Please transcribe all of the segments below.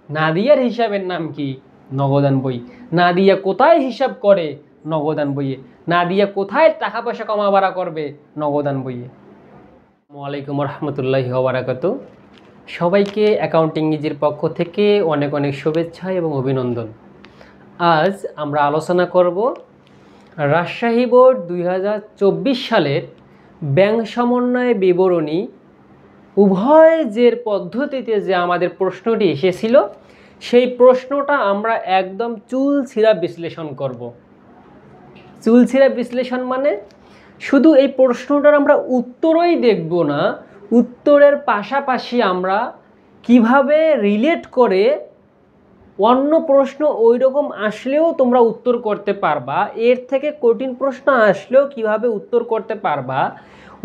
নাদিয়ার হিসাবের নাম কি? নগদান বই। নাদিয়া কোথায় হিসাব করে? নগদান বইয়ে। নাদিয়া কোথায় টাকা পয়সা কমা বাড়া করবে? নগদান বইয়ে। আসসালামু আলাইকুম রহমতুল্লাহি ওয়া বারাকাতুহু। সবাইকে অ্যাকাউন্টিং ইজির পক্ষ থেকে অনেক অনেক শুভেচ্ছা এবং অভিনন্দন। আজ আমরা আলোচনা করব রাজশাহী বোর্ড 2024 সালের ব্যাংক সমন্বয় বিবরণী উভয় জের পদ্ধতিতে যে আমাদের প্রশ্নটি এসেছিল, সেই প্রশ্নটা আমরা একদম চুলছিঁড়া বিশ্লেষণ করব। চুলছিঁড়া বিশ্লেষণ মানে শুধু এই প্রশ্নটার আমরা উত্তরই দেখব না, উত্তরের পাশাপাশি আমরা কিভাবে রিলেট করে অন্য প্রশ্ন ওই রকম আসলেও তোমরা উত্তর করতে পারবা, এর থেকে কঠিন প্রশ্ন আসলেও কিভাবে উত্তর করতে পারবা,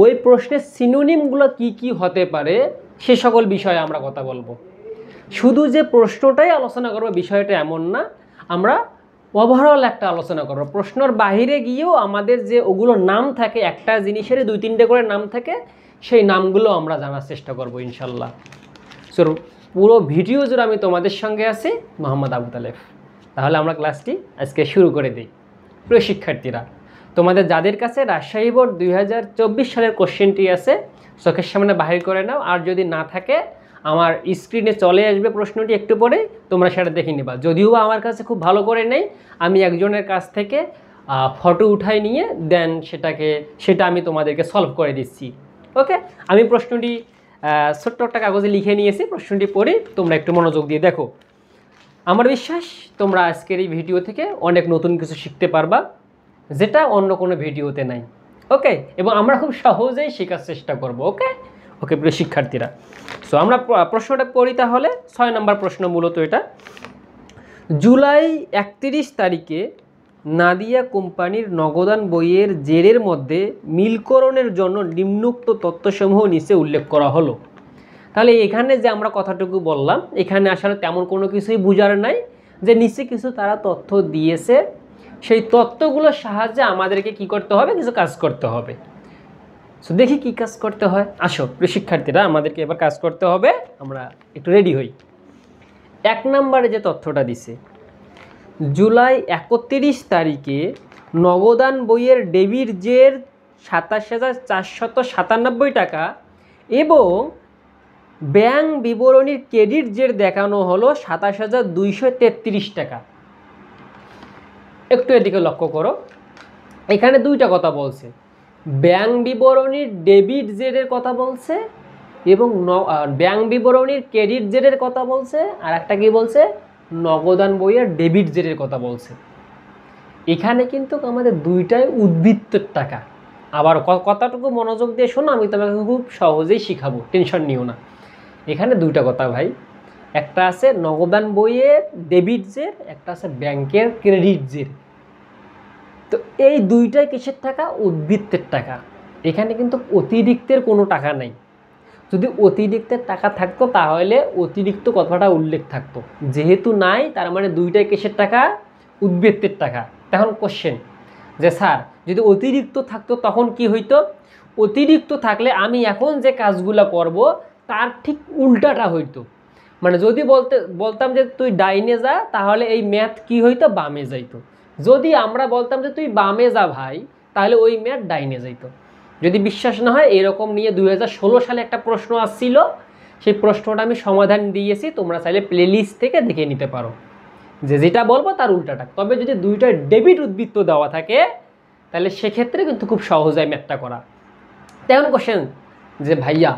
ওই প্রশ্নের সিনোনিমগুলো কি কি হতে পারে সে সকল বিষয়ে আমরা কথা বলবো। শুধু যে প্রশ্নটাই আলোচনা করবো বিষয়টা এমন না, আমরা ওভারঅল একটা আলোচনা করবো। প্রশ্নের বাহিরে গিয়েও আমাদের যে ওগুলো নাম থাকে, একটা জিনিসেরই 2-3টে করে নাম থাকে, সেই নামগুলো আমরা জানার চেষ্টা করবো ইনশাল্লাহ। সো পুরো ভিডিও জুড়ে আমি তোমাদের সঙ্গে আছি, মোহাম্মদ আবু তালেব। তাহলে আমরা ক্লাসটি আজকে শুরু করে দিই। প্রিয় শিক্ষার্থীরা, তোমাদের যাদের কাছে রাজশাহী বোর্ড 2024 সালের কোশ্চেনটি আছে, চোখের সামনে বাহির করে নাও। আর যদি না থাকে, আমার স্ক্রিনে চলে আসবে প্রশ্নটি, একটু পরে তোমরা সেটা দেখে নিবা। যদিও আমার কাছে খুব ভালো করে নেই, আমি একজনের কাছ থেকে ফটো উঠাই নিয়ে দেন সেটা আমি তোমাদেরকে সলভ করে দিচ্ছি। ওকে, আমি প্রশ্নটি ছোট্ট একটা কাগজে লিখে নিয়েছি, প্রশ্নটি পড়ে তোমরা একটু মনোযোগ দিয়ে দেখো। আমার বিশ্বাস তোমরা আজকের এই ভিডিও থেকে অনেক নতুন কিছু শিখতে পারবা, যেটা অন্য কোনো ভিডিওতে নাই। ওকে, এবং আমরা খুব সহজেই শেখার চেষ্টা করব। ওকে ওকে প্রিয় শিক্ষার্থীরা, সো আমরা প্রশ্নটা পড়ি তাহলে। 6 নম্বর প্রশ্ন মূলত এটা। জুলাই 31 তারিখে নাদিয়া কোম্পানির নগদান বইয়ের জেরের মধ্যে মিলকরণের জন্য নিম্নোক্ত তথ্যসমূহ নিচে উল্লেখ করা হলো। তাহলে এখানে যে আমরা কথাটুকু বললাম, এখানে আসলে তেমন কোনো কিছুই বোঝার নাই, যে নিচে কিছু তারা তথ্য দিয়েছে, সেই তথ্যগুলোর সাহায্যে আমাদেরকে কি করতে হবে, কিছু কাজ করতে হবে। সো দেখি কি কাজ করতে হয়। আসো প্রিয় শিক্ষার্থীরা, আমাদেরকে এবার কাজ করতে হবে, আমরা একটু রেডি হই। 1 নম্বরে যে তথ্যটা দিছে, জুলাই 31 তারিখে নগদান বইয়ের ডেবিট জের 27,497 টাকা এবং ব্যাংক বিবরণীর ক্রেডিট জের দেখানো হলো 27,233 টাকা। একটু এদিকে লক্ষ্য করো, এখানে দুইটা কথা বলছে। ব্যাংক বিবরণীর ডেবিট জেরের কথা বলছে এবং ব্যাংক বিবরণীর ক্রেডিট জেরের কথা বলছে, আর একটা কি বলছে, নগদান বইয়ের ডেবিট জেরের কথা বলছে। এখানে কিন্তু আমাদের দুইটাই উদ্বৃত্তের টাকা। আবার কথাটুকু মনোযোগ দিয়ে শোনো, আমি তোমাকে খুব সহজেই শিখাবো, টেনশন নিও না। এখানে দুইটা কথা ভাই, একটা আছে নগদান বইয়ের ডেবিট জের, একটা আছে ব্যাংকের ক্রেডিট জের। তো এই দুইটাই কিসের টাকা? উদ্বৃত্তের টাকা। এখানে কিন্তু অতিরিক্তের কোনো টাকা নেই। যদি অতিরিক্তের টাকা থাকতো তাহলে অতিরিক্ত কথাটা উল্লেখ থাকতো, যেহেতু নাই, তার মানে দুইটাই কিসের টাকা? উদ্বৃত্তের টাকা। তখন কোশ্চেন যে স্যার যদি অতিরিক্ত থাকতো তখন কি হইতো? অতিরিক্ত থাকলে আমি এখন যে কাজগুলো করব তার ঠিক উল্টাটা হইতো। মানে যদি বলতাম যে তুই ডাইনে যা, তাহলে এই ম্যাথ কি হইতো? বামে যাইতো। যদি আমরা বলতাম যে তুই বামে যা ভাই, তাহলে ওই ম্যাথ ডাইনে যাইতো। যদি বিশ্বাস না হয়, এরকম নিয়ে 2016 সালে একটা প্রশ্ন আসছিল, সেই প্রশ্নটা আমি সমাধান দিয়েছি, তোমরা চাইলে প্লেলিস্ট থেকে দেখে নিতে পারো, যে যেটা বলবো তার উল্টাটা। তবে যদি দুইটা ডেবিট উদ্বৃত্ত দেওয়া থাকে, তাহলে সেক্ষেত্রে কিন্তু খুব সহজ হয় ম্যাথটা করা। তেমন কোশ্চেন যে ভাইয়া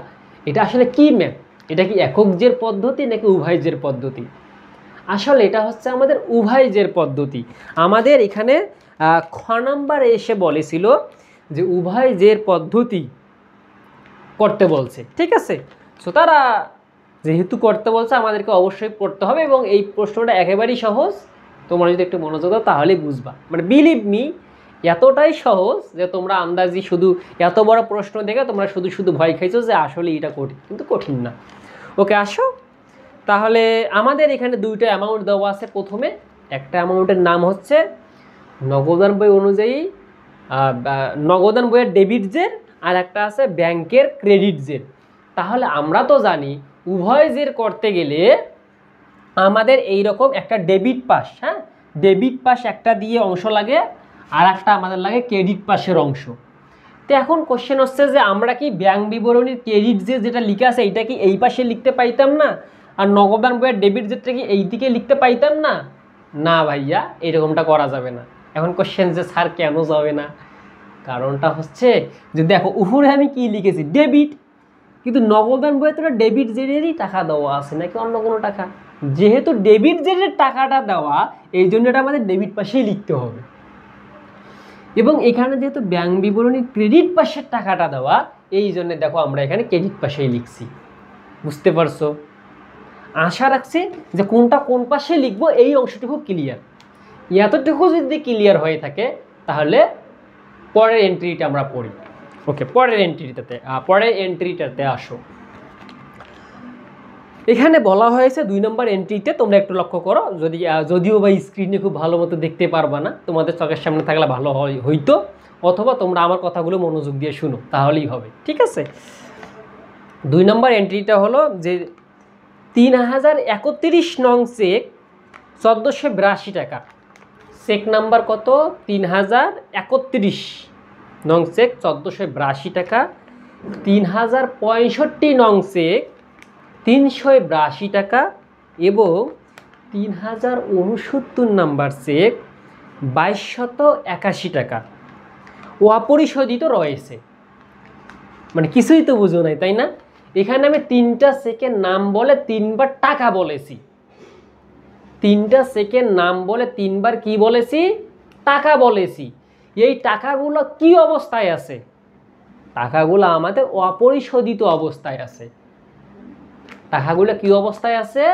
এটা আসলে কি ম্যাথ, এটা কি একক জের পদ্ধতি নাকি উভয় জের পদ্ধতি? আসলে এটা হচ্ছে আমাদের উভয় জের পদ্ধতি। আমাদের এখানে খ নাম্বারে এসে বলেছিল যে উভয় জের পদ্ধতি করতে বলছে, ঠিক আছে। সো তারা যেহেতু করতে বলছে, আমাদেরকে অবশ্যই পড়তে হবে, এবং এই প্রশ্নটা একেবারেই সহজ। তোমরা যদি একটু মনোযোগ দাও তাহলেই বুঝবা, মানে বিলিভ মি, এতটাই সহজ যে তোমরা আন্দাজি শুধু এত বড় প্রশ্ন দেখে তোমরা শুধু শুধু ভয় খাইছো যে আসলে এটা কঠিন, কিন্তু কঠিন না। ওকে আসো তাহলে, আমাদের এখানে দুইটা অ্যামাউন্ট দেওয়া আছে। প্রথমে একটা অ্যামাউন্টের নাম হচ্ছে নগদান বই অনুযায়ী নগদান বইয়ের ডেবিট জের, আর একটা আছে ব্যাংকের ক্রেডিট জের। তাহলে আমরা তো জানি উভয় জের করতে গেলে আমাদের এই রকম একটা ডেবিট পাশ, হ্যাঁ, ডেবিট পাশ একটা দিয়ে অংশ লাগে, আর একটা আমাদের লাগে ক্রেডিট পাশের অংশ। তো এখন কোশ্চেন হচ্ছে যে আমরা কি ব্যাংক বিবরণীর ক্রেডিট যেটা লিখে আছে এইটা কি এই পাশে লিখতে পাইতাম না, আর নগদান বইয়ের ডেবিট যেটা কি এই দিকে লিখতে পাইতাম না? না ভাইয়া, এরকমটা করা যাবে না। এখন কোশ্চেন যে স্যার কেন যাবে না, কারণটা হচ্ছে যে দেখো উপরে আমি কি লিখেছি ডেবিট, কিন্তু নগদান বইয়ে তো ডেবিট জেডেরই টাকা দেওয়া আছে নাকি অন্য কোনো টাকা? যেহেতু ডেবিট জেডের টাকাটা দেওয়া, এই জন্য এটা আমাদের ডেবিট পাশেই লিখতে হবে। এবং এখানে যেহেতু ব্যাংক বিবরণীর ক্রেডিট পাশের টাকাটা দেওয়া, এই জন্য দেখো আমরা এখানে ক্রেডিট পাশেই লিখছি। বুঝতে পারছো? আশা রাখছি যে কোনটা কোন পাশে লিখবো এই অংশটুকু ক্লিয়ার। এতটুকু যদি ক্লিয়ার হয়ে থাকে তাহলে পরের এন্ট্রিটা আমরা পড়ি। ওকে, পরের এন্ট্রিটাতে আসো। এখানে বলা হয়েছে 2 নম্বর এন্ট্রিতে, তোমরা একটু লক্ষ্য করো, যদিও বা স্ক্রিনে খুব ভালো মতো দেখতে পারবা না, তোমাদের চোখের সামনে থাকলে ভালো হইতো, অথবা তোমরা আমার কথাগুলো মনোযোগ দিয়ে শুনো, তাহলেই হবে। ঠিক আছে, 2 নম্বর এন্ট্রিটা হলো যে 3031 নং চেক 1482 টাকা। চেক নাম্বার কত? 3031 নং চেক 1482 টাকা। 3065 নং চেক 382 টাকা এবং 3069 নাম্বার চেক 2281 টাকা অপরিশোধিত রয়েছে। মানে কিছুই তো বুঝো নাই, তাই না? এখানে আমি 3টা চেকের নাম বলে 3বার টাকা বলেছি। 3টা চেকের নাম বলে 3বার কি বলেছি? টাকা বলেছি। এই টাকাগুলো কি অবস্থায় আছে? টাকাগুলো আমাদের অপরিশোধিত অবস্থায় আছে। টাকাগুলো কি অবস্থায় আছে?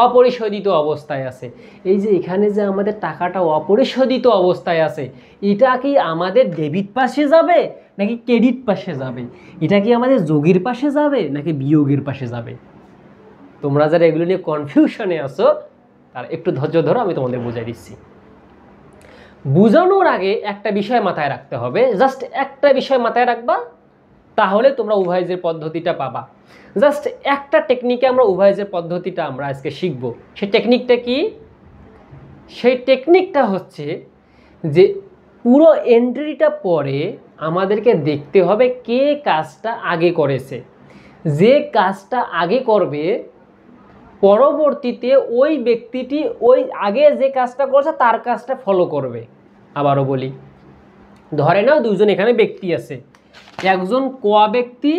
অপরিশোধিত অবস্থায় আছে। এই যে এখানে যে আমাদের টাকাটা অপরিশোধিত অবস্থায় আছে, এটা কি আমাদের ডেবিট পাশে যাবে নাকি ক্রেডিট পাশে যাবে? এটা কি আমাদের যোগের পাশে যাবে নাকি বিয়োগের পাশে যাবে? তোমরা যারা এগুলো নিয়ে কনফিউশনে আছো তারা একটু ধৈর্য ধরো, আমি তোমাদের বুঝাই দিচ্ছি। বোঝানোর আগে একটা বিষয় মাথায় রাখতে হবে, জাস্ট একটা বিষয় মাথায় রাখবা, তাহলে তোমরা উভয়ের পদ্ধতিটা পাবা। জাস্ট একটা টেকনিকে আমরা উভয়ের পদ্ধতিটা আমরা আজকে শিখব। সেই টেকনিকটা কি? সেই টেকনিকটা হচ্ছে যে পুরো এন্ট্রিটা পরে আমাদেরকে দেখতে হবে কে কাজটা আগে করেছে। যে কাজটা আগে করবে পরবর্তীতে ওই ব্যক্তিটি ওই আগে যে কাজটা করছে তার কাজটা ফলো করবে। আবারও বলি, ধরে নাও দুজন এখানে ব্যক্তি আছে, একজন ক ব্যক্তি,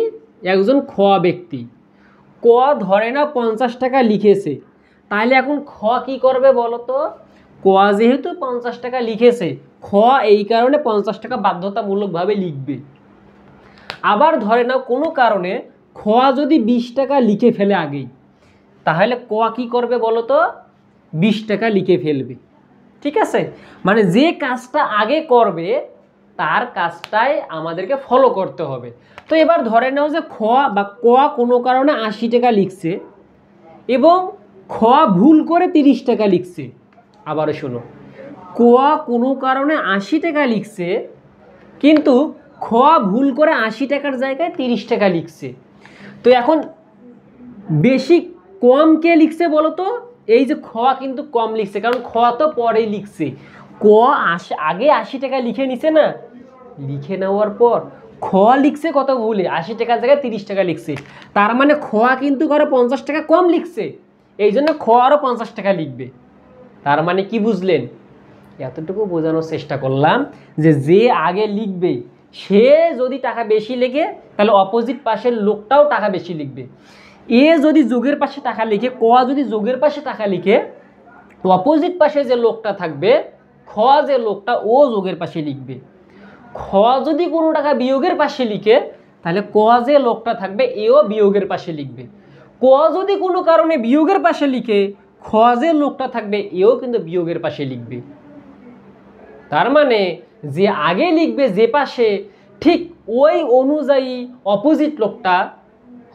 একজন খ ব্যক্তি। ক ধরে না 50 টাকা লিখেছে, তাহলে এখন খ কি করবে বলো তো? ক যেহেতু 50 টাকা লিখেছে, খ এই কারণে 50 টাকা বাধ্যতামূলকভাবে লিখবে। আবার ধরে নাও কোনো কারণে খ যদি 20 টাকা লিখে ফেলে আগেই, তাহলে ক কি করবে বলো তো? 20 টাকা লিখে ফেলবে। ঠিক আছে, মানে যে কাজটা আগে করবে তার কাজটাই আমাদেরকে ফলো করতে হবে। তো এবার ধরে নাও যে খ বা ক কোনো কারণে 80 টাকা লিখছে এবং খ ভুল করে 30 টাকা লিখছে। আবারও শোনো, ক কোনো কারণে 80 টাকা লিখছে কিন্তু খ ভুল করে 80 টাকার জায়গায় 30 টাকা লিখছে। তো এখন বেশি কম কে লিখছে বলো তো? এই যে খ কিন্তু কম লিখছে, কারণ খ তো পরেই লিখছে। ক আগে 80 টাকা লিখে নিছে না, লিখে নেওয়ার পর খ লিখছে কত ভুলে? 80 টাকার জায়গায় 30 টাকা লিখছে। তার মানে খ কিন্তু আরো 50 টাকা কম লিখছে, এই জন্য খ আরো 50 টাকা লিখবে। তার মানে কি বুঝলেন? এতটুকু বোঝানোর চেষ্টা করলাম যে যে আগে লিখবে সে যদি টাকা বেশি লেখে তাহলে অপোজিট পাশের লোকটাও টাকা বেশি লিখবে। এ যদি যোগের পাশে টাকা লিখে, ক যদি যোগের পাশে টাকা লিখে, অপোজিট পাশে যে লোকটা থাকবে খ যে লোকটা, ও যোগের পাশে লিখবে। খ যদি কোনো টাকা বিয়োগের পাশে লিখে তাহলে ক যে লোকটা থাকবে এও বিয়োগের পাশে লিখবে। ক যদি কোনো কারণে বিয়োগের পাশে লিখে, খ যে লোকটা থাকবে এও কিন্তু বিয়োগের পাশে লিখবে। তার মানে যে আগে লিখবে যে পাশে, ঠিক ওই অনুযায়ী অপোজিট লোকটা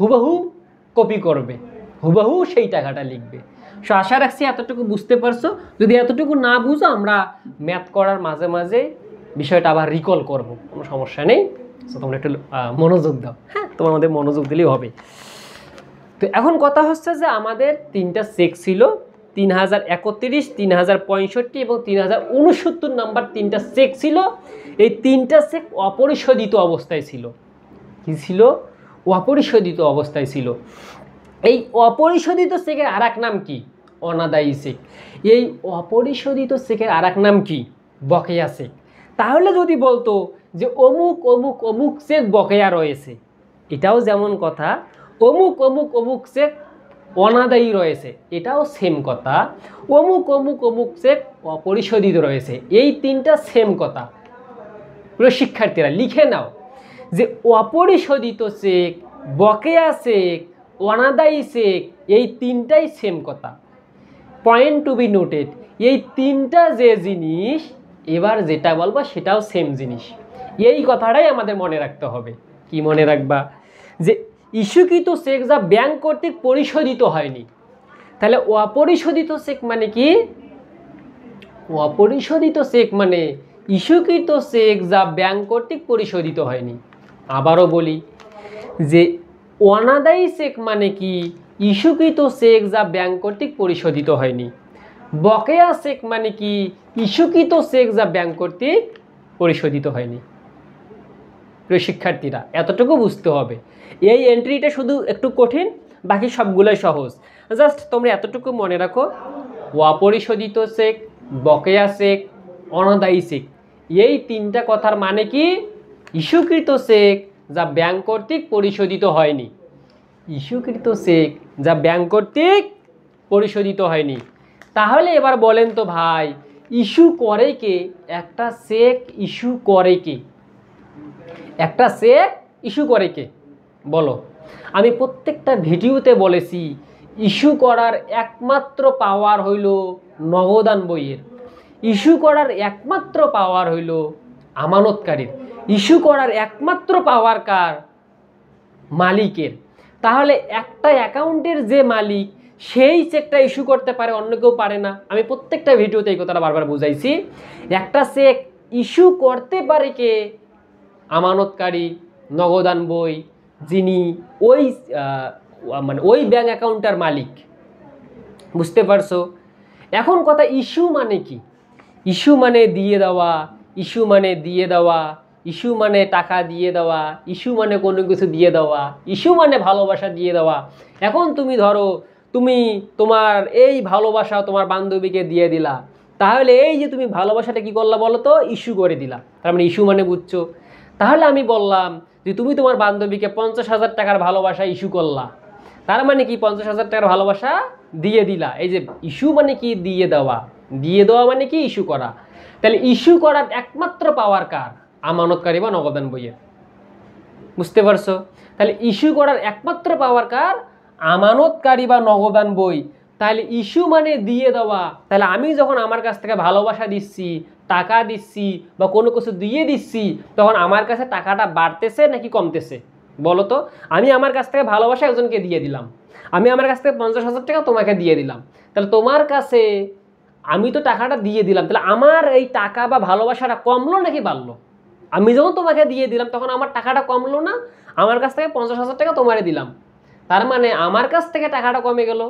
হুবহু কপি করবে, হুবহু সেই টাকাটা লিখবে। সো আশা রাখছি এতটুকু বুঝতে পারছো। যদি এতটুকু না বুঝো আমরা ম্যাথ করার মাঝে মাঝে বিষয়টা আবার রিকল করব, কোনো সমস্যা নেই। সো তোমরা একটু মনোযোগ দাও, হ্যাঁ, তোমার মধ্যে মনোযোগ দিলেই হবে। তো এখন কথা হচ্ছে যে আমাদের 3টা চেক ছিল, 3031, 3065 এবং 3069 নাম্বার 3টা চেক ছিল। এই 3টা চেক অপরিশোধিত অবস্থায় ছিল। কি ছিল? অপরিশোধিত অবস্থায় ছিল। এই অপরিশোধিত চেকের আরেক নাম কি? অনাদায়ী চেক। এই অপরিশোধিত চেকের আরেক নাম কি? বকেয়া চেক। তাহলে যদি বলতো যে অমুক অমুক অমুক চেক বকেয়া রয়েছে, এটাও যেমন কথা, অমুক অমুক অমুক চেক অনাদায়ী রয়েছে, এটাও সেম কথা। অমুক অমুক অমুক চেক অপরিশোধিত রয়েছে, এই 3টা সেম কথা। প্রিয় শিক্ষার্থীরা লিখে নাও যে অপরিশোধিত চেক, বকেয়া চেক, অনাদায়ী চেক, এই 3টাই সেম কথা। পয়েন্ট টু বি নোটেড, এই 3টা যে জিনিস, এবার যেটা বলবো সেটাও সেম জিনিস। এই কথাটাই আমাদের মনে রাখতে হবে। কি মনে রাখবা? যে ইস্যুকৃত চেক যা ব্যাংক কর্তৃক পরিশোধিত হয়নি। তাহলে অপরিশোধিত চেক মানে কি? অপরিশোধিত চেক মানে ইস্যুকৃত চেক যা ব্যাংক কর্তৃক পরিশোধিত হয়নি। আবারও বলি যে অনাদায়ী চেক মানে কি? ইস্যুকৃত চেক যা ব্যাংক কর্তৃক পরিশোধিত হয়নি। বকেয়া চেক মানে কি? ইস্যুকৃত চেক যা ব্যাংক কর্তৃক পরিশোধিত হয়নি। প্রিয় শিক্ষার্থীরা এতটুকু বুঝতে হবে। এই এন্ট্রিটা শুধু একটু কঠিন, বাকি সবগুলোই সহজ। জাস্ট তোমরা এতটুকু মনে রাখো, অপরিশোধিত চেক, বকেয়া চেক, অনাদায়ী চেক, এই 3টা কথার মানে কি? ইস্যুকৃত চেক যা ব্যাংক কর্তৃক পরিশোধিত হয়নি। ইস্যুকৃত চেক যা ব্যাংক কর্তৃক পরিশোধিত হয়নি। তাহলে এবার বলেন তো ভাই, ইস্যু করে কে? একটা চেক ইস্যু করে কে? একটা চেক ইস্যু করে কে? বলো। আমি প্রত্যেকটা ভিডিওতে বলেছি, ইস্যু করার একমাত্র পাওয়ার হইল নগদান বইয়ের। ইস্যু করার একমাত্র পাওয়ার হইল আমানতকারীর। ইস্যু করার একমাত্র পাওয়ার কার? মালিকের। তাহলে একটা অ্যাকাউন্টের যে মালিক, সেই চেকটা ইস্যু করতে পারে, অন্য কেউ পারে না। আমি প্রত্যেকটা ভিডিওতে এই কথাটা বারবার বুঝাইছি। একটা চেক ইস্যু করতে পারে কে? আমানতকারী, নগদান বই, যিনি ওই মানে ওই ব্যাংক অ্যাকাউন্টের মালিক। বুঝতে পারছো? এখন কথা, ইস্যু মানে কি? ইস্যু মানে দিয়ে দেওয়া, ইস্যু মানে দিয়ে দেওয়া, ইস্যু মানে টাকা দিয়ে দেওয়া, ইস্যু মানে কোনো কিছু দিয়ে দেওয়া, ইস্যু মানে ভালোবাসা দিয়ে দেওয়া। এখন তুমি ধরো, তুমি তোমার এই ভালোবাসা তোমার বান্ধবীকে দিয়ে দিলা, তাহলে এই যে তুমি ভালোবাসাটা কি করলা বলো তো? ইস্যু করে দিলা। তার মানে ইস্যু মানে বুঝছো? তাহলে আমি বললাম যে তুমি তোমার বান্ধবীকে 50,000 টাকার ভালোবাসা ইস্যু করলা, তার মানে কি? 50,000 টাকার ভালোবাসা দিয়ে দিলা। এই যে ইস্যু মানে কি? দিয়ে দেওয়া। দিয়ে দেওয়া মানে কি? ইস্যু করা। তাহলে ইস্যু করার একমাত্র পাওয়ার কার? আমানতকারী বা নগদান বইয়ের। বুঝতে পারছো? তাহলে ইস্যু করার একমাত্র পাওয়ার কার? আমানতকারী বা নগদান বই। তাহলে ইস্যু মানে দিয়ে দেওয়া। তাহলে আমি যখন আমার কাছ থেকে ভালোবাসা দিচ্ছি, টাকা দিচ্ছি বা কোনো কিছু দিয়ে দিচ্ছি, তখন আমার কাছে টাকাটা বাড়তেছে নাকি কমতেছে? বলো তো। আমি আমার কাছ থেকে ভালোবাসা একজনকে দিয়ে দিলাম, আমি আমার কাছ থেকে 50,000 টাকা তোমাকে দিয়ে দিলাম। তাহলে তোমার কাছে আমি তো টাকাটা দিয়ে দিলাম, তাহলে আমার এই টাকা বা ভালোবাসাটা কমলো নাকি বাড়লো? আমি যখন তোমাকে দিয়ে দিলাম তখন আমার টাকাটা কমলো না? আমার কাছ থেকে 50,000 টাকা তোমারে দিলাম, তার মানে আমার কাছ থেকে টাকাটা কমে গেল।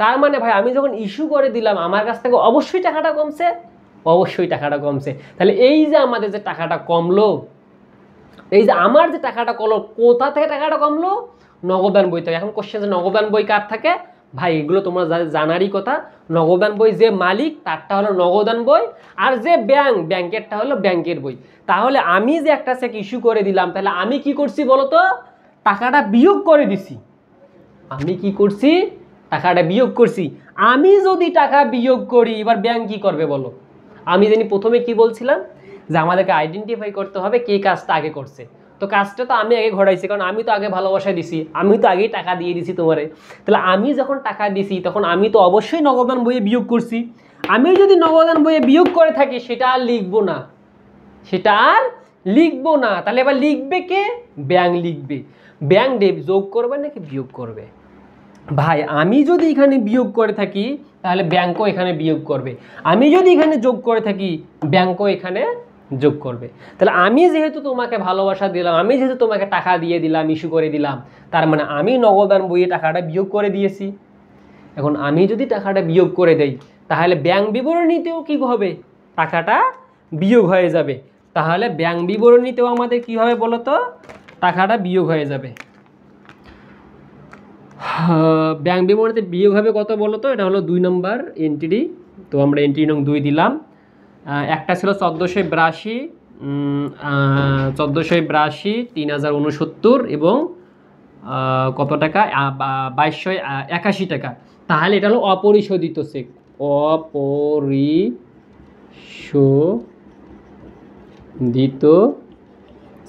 তার মানে ভাই আমি যখন ইস্যু করে দিলাম, আমার কাছ থেকে অবশ্যই টাকাটা কমছে, অবশ্যই টাকাটা কমছে। তাহলে এই যে আমাদের যে টাকাটা কমলো, এই যে আমার যে টাকাটা কমলো, কোথা থেকে টাকাটা কমলো? নগদান বই থেকে। এখন কোশ্চেন, যে নগদান বই কার থাকে? ভাই এগুলো তোমরা জানারই কথা। নগদান বই যে মালিক তারটা হলো নগদান বই, আর যে ব্যাংক, ব্যাংকেরটা হলো ব্যাংকের বই। তাহলে আমি যে একটা চেক ইস্যু করে দিলাম, তাহলে আমি কি করছি বলো তো? টাকাটা বিয়োগ করে দিছি। আমি কি করছি? টাকাটা বিয়োগ করছি। আমি যদি টাকা বিয়োগ করি, এবার ব্যাংক কি করবে বলো? আমি জানি প্রথমে কি বলছিলাম, যে আমাদেরকে আইডেন্টিফাই করতে হবে কে কাজটা আগে করছে। তো কাজটা তো আমি আগে ঘটাইছি, কারণ আমি তো আগে ভালোবাসা দিছি, আমি তো আগেই টাকা দিয়ে দিছি তোমারে। তাহলে আমি যখন টাকা দিছি, তখন আমি তো অবশ্যই নগদান বইয়ে বিয়োগ করছি। আমি যদি নগদান বইয়ে বিয়োগ করে থাকি, সেটা আর লিখবো না, সেটা আর লিখবো না। তাহলে এবার লিখবে কে? ব্যাংক লিখবে। ব্যাংক যোগ করবে নাকি বিয়োগ করবে? ভাই আমি যদি এখানে বিয়োগ করে থাকি, তাহলে ব্যাংকও এখানে বিয়োগ করবে। আমি যদি এখানে যোগ করে থাকি, ব্যাংকও এখানে যোগ করবে। তাহলে আমি যেহেতু তোমাকে ভালোবাসা দিলাম, আমি যেহেতু তোমাকে টাকা দিয়ে দিলাম, ইস্যু করে দিলাম, তার মানে আমি নগদান বইয়ে টাকাটা বিয়োগ করে দিয়েছি। এখন আমি যদি টাকাটা বিয়োগ করে দেই তাহলে ব্যাংক বিবরণীতেও কী হবে, টাকাটা বিয়োগ হয়ে যাবে। তাহলে ব্যাংক বিবরণীতেও আমাদের কী হবে বলো তো, টাকাটা বিয়োগ হয়ে যাবে। ব্যাংক বিবরণীতে বিয়োগ হবে কত বলো তো, এটা হলো 2 নম্বর এন্ট্রি। তো আমরা এন্ট্রি নং 2 দিলাম। একটা ছিল 1482, 3069 এবং কত টাকা, 2281 টাকা। তাহলে এটা হলো অপরিশোধিত চেক, অপরিশোধিত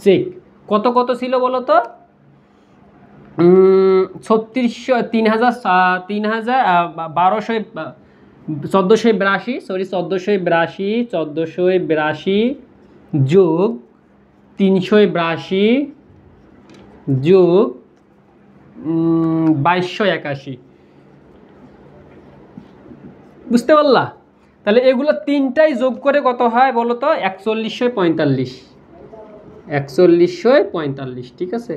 চেক। কত কত ছিল বলো তো, 1482 যোগ 382 যোগ 2281, বুঝতে পারলা? তাহলে এগুলো তিনটাই যোগ করে কত হয় বলো তো, 4145, ঠিক আছে,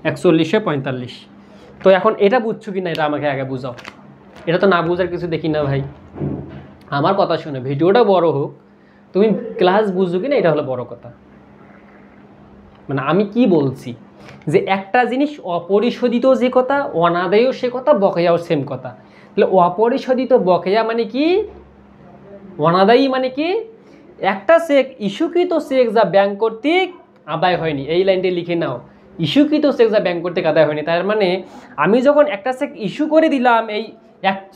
4145। তো এখন এটা বুঝছো কি না এটা আমাকে আগে বুঝাও। এটা তো না বুঝার কিছু দেখি না ভাই। আমার কথা শুনে ভিডিওটা বড় হোক, তুমি ক্লাস বুঝছো কি না এটা হলো বড় কথা। মানে আমি কি বলছি যে একটা জিনিস অপরিশোধিত যে কথা, অনাদায়ও সে কথা, বকেয়াও সেম কথা। তাহলে অপরিশোধিত বকেয়া মানে কি, অনাদায়ী মানে কি, একটা চেক, ইস্যুকৃত চেক যা ব্যাংক কর্তৃক আদায় হয়নি, এই লাইনটি লিখে নাও, ইস্যুকৃত চেক যা ব্যাংক কর্তৃক আদায় হয়নি। তার মানে আমি যখন একটা চেক ইস্যু করে দিলাম, এই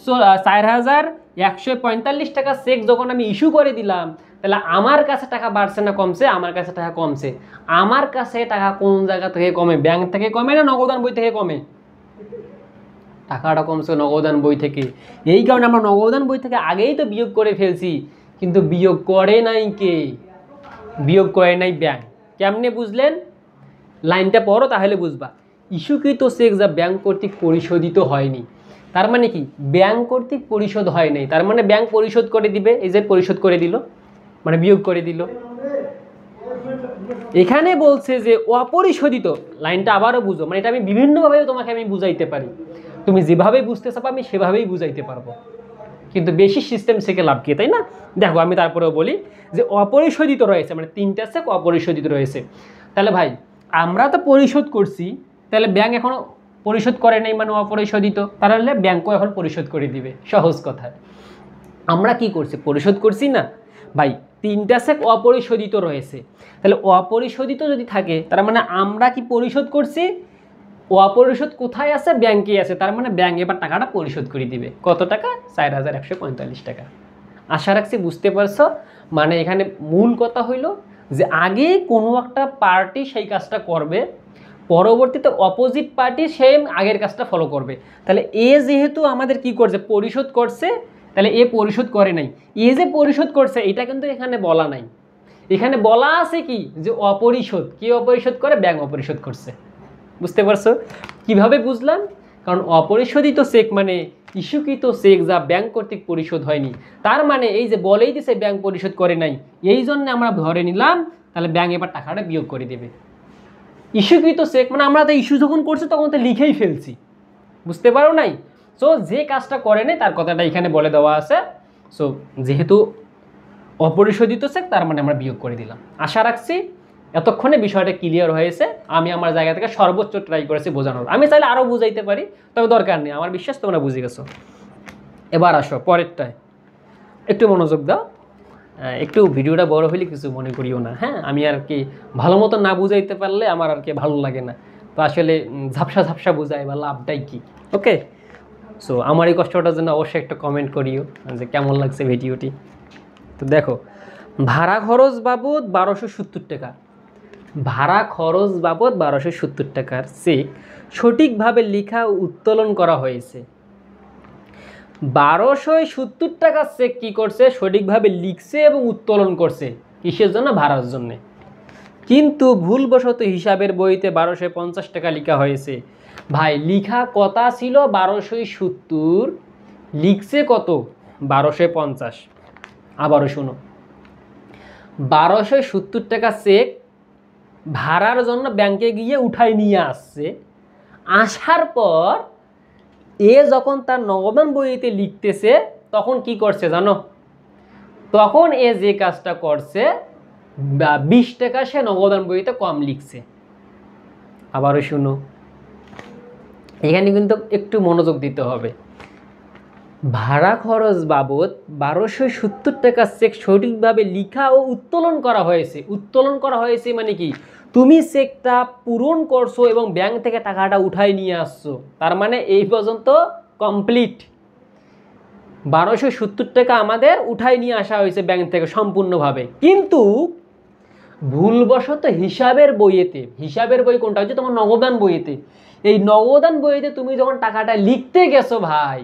4145 টাকা চেক যখন আমি ইস্যু করে দিলাম, তাহলে আমার কাছে টাকা বাড়ছে না কমছে? আমার কাছে টাকা কমছে। আমার কাছে টাকা কোন জায়গা থেকে কমে, ব্যাংক থেকে কমে না নগদান বই থেকে কমে? টাকাটা কমছে নগদান বই থেকে। এই কারণে আমরা নগদান বই থেকে আগেই তো বিয়োগ করে ফেলছি, কিন্তু বিয়োগ করে নাই কে? বিয়োগ করে নাই ব্যাংক। কেমনে বুঝলেন? লাইনটা পড়ো তাহলে বুঝবা। ইস্যুকৃত চেক যা ব্যাংক কর্তৃক পরিশোধিত হয়নি, তার মানে কি, ব্যাংক কর্তৃক পরিশোধ হয় নাই, তার মানে ব্যাংক পরিশোধ করে দিবে। এই যে পরিশোধ করে দিল, মানে বিয়োগ করে দিল। এখানে বলছে যে অপরিশোধিত, লাইনটা আবারও বুঝো, মানে এটা আমি বিভিন্নভাবে তোমাকে আমি বুঝাইতে পারি, তুমি যেভাবে বুঝতে চাও আমি সেভাবেই বুঝাইতে পারবো, কিন্তু বেশি সিস্টেম থেকে লাভ কি, তাই না? দেখো আমি তারপরেও বলি যে অপরিশোধিত রয়েছে, মানে তিনটা চেক অপরিশোধিত রয়েছে। তাহলে ভাই আমরা তো পরিশোধ করছি, তাহলে ব্যাংক এখনো পরিশোধ করে নাই, মানে অপরিশোধিত, তাহলে ব্যাংকও এখন পরিশোধ করে দিবে। সহজ কথা। আমরা কি করছি, পরিশোধ করছি না ভাই, তিনটা চেক অপরিশোধিত রয়েছে। তাহলে অপরিশোধিত যদি থাকে, তার মানে আমরা কি পরিশোধ করছি? অপরিশোধ কোথায় আছে? ব্যাংকে আছে। তার মানে ব্যাংক এবার টাকাটা পরিশোধ করে দিবে। কত টাকা? 4145 টাকা। আশা রাখছি বুঝতে পারছো। মানে এখানে মূল কথা হইল যে আগে কোনো একটা পার্টি সেই কাজটা করবে, পরবর্তীতে অপোজিট পার্টি সেম আগের কাজটা ফলো করবে। তাহলে এ যেহেতু আমাদের কি করছে, পরিশোধ করছে, তাহলে এ পরিশোধ করে নাই। এ যে পরিশোধ করছে এটা কিন্তু এখানে বলা নাই। এখানে বলা আছে কি, যে অপরিশোধ। কি অপরিশোধ করে? ব্যাংক অপরিশোধ করছে। বুঝতে পারছো? কিভাবে বুঝলাম? কারণ অপরিশোধিত চেক মানে ইস্যুকৃত চেক যা ব্যাংক কর্তৃক পরিশোধ হয়নি। তার মানে এই যে বলেই দিছে ব্যাংক পরিশোধ করে নাই, এই জন্য আমরা ধরে নিলাম তাহলে ব্যাংক এবার টাকাটা বিয়োগ করে দেবে। ইস্যুকৃত চেক মানে আমরা তো ইস্যু যখন করছি তখন তো লিখেই ফেলছি, বুঝতে পারো নাই? সো যে কাজটা করে নাই তার কথাটা এখানে বলে দেওয়া আছে। সো যেহেতু অপরিশোধিত চেক, তার মানে আমরা বিয়োগ করে দিলাম। আশা রাখছি এতক্ষণে বিষয়টা ক্লিয়ার হয়েছে। আমি আমার জায়গা থেকে সর্বোচ্চ ট্রাই করেছি বোঝানোর। আমি চাইলে আরও বুঝাইতে পারি, তবে দরকার নেই, আমার বিশ্বাস তোমরা বুঝে গেছো। এবার আসো পরেরটায়, একটু মনোযোগ দাও। একটু ভিডিওটা বড় হলে কিছু মনে করিও না, হ্যাঁ? আমি আর কি ভালো মতো না বুঝাইতে পারলে আমার আর কি ভালো লাগে না, তো আসলে ঝাপসা ঝাপসা বুঝাই বা লাভটাই কি। ওকে, সো আমার এই কষ্টটার জন্য অবশ্যই একটা কমেন্ট করিও যে কেমন লাগছে ভিডিওটি। তো দেখো, ভাড়া খরচ বাবদ 1270 টাকা, ভাড়া খরচ বাবদ 1270 টাকার চেক সঠিকভাবে লেখা ও উত্তোলন করা হয়েছে। 1270 টাকার চেক কি করছে? সঠিকভাবে লিখছে এবং উত্তোলন করছে। কিসের জন্য? ভাড়ার জন্য। কিন্তু ভুলবশত হিসাবের বইতে 1250 টাকা লেখা হয়েছে। ভাই লিখা কথা ছিল 1270, লিখছে কত? 1250। আবারও শোনো, 1270 টাকা চেক ভাড়ার জন্য ব্যাংকে গিয়ে উঠাই নিয়ে আসছে। আসার পর এ যখন তার নগদান বইতে লিখতেছে তখন কি করছে জানো? তখন এ যে কাজটা করছে 20 টাকা সে নগদান বইতে কম লিখছে। আবারও শুনো, এখানে কিন্তু একটু মনোযোগ দিতে হবে। ভাড়া খরচ বাবদ 1270 টাকা চেক সঠিকভাবে লিখা ও উত্তোলন করা হয়েছে। উত্তোলন করা হয়েছে মানে কি? তুমি চেকটা পূরণ করছো এবং ব্যাংক থেকে টাকাটা উঠাই নিয়ে আসছো, তার মানে এই পর্যন্ত কমপ্লিট। 1270 টাকা আমাদের উঠাই নিয়ে আসা হয়েছে ব্যাংক থেকে সম্পূর্ণভাবে। কিন্তু ভুলবশত হিসাবের বইয়েতে, হিসাবের বই কোনটা হচ্ছে তোমার নগদান বইয়েতে, এই নগদান বইয়েতে তুমি যখন টাকাটা লিখতে গেছো ভাই,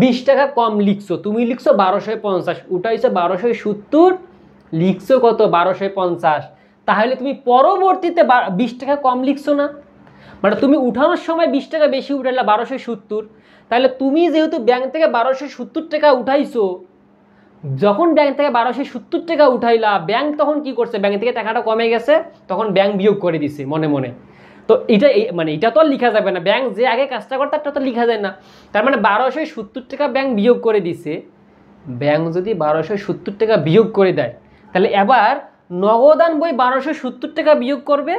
20 টাকা কম লিখছো। তুমি লিখছো 1250, উঠাইছো 1270, লিখছো কত? 1250। তাহলে তুমি পরবর্তীতে 20 টাকা কম লিখছো না? মানে তুমি উঠানোর সময় 20 টাকা বেশি উঠাইলা 1270। তাহলে তুমি যেহেতু ব্যাংক থেকে 1270 টাকা উঠাইছো, যখন ব্যাংক থেকে 1270 টাকা উঠাইলা, ব্যাংক তখন কি করছে? ব্যাংক থেকে টাকাটা কমে গেছে, তখন ব্যাংক বিয়োগ করে দিছে মনে মনে। তো এটা মানে এটা তো আর লিখা যাবে না, ব্যাংক যে আগে কাজটা করতে তারটা তো লিখা যায় না। তার মানে 1270 টাকা ব্যাংক বিয়োগ করে দিছে। ব্যাংক যদি 1270 টাকা বিয়োগ করে দেয়, তাহলে এবার নগদান বই 1270 টাকা বিয়োগ করবে,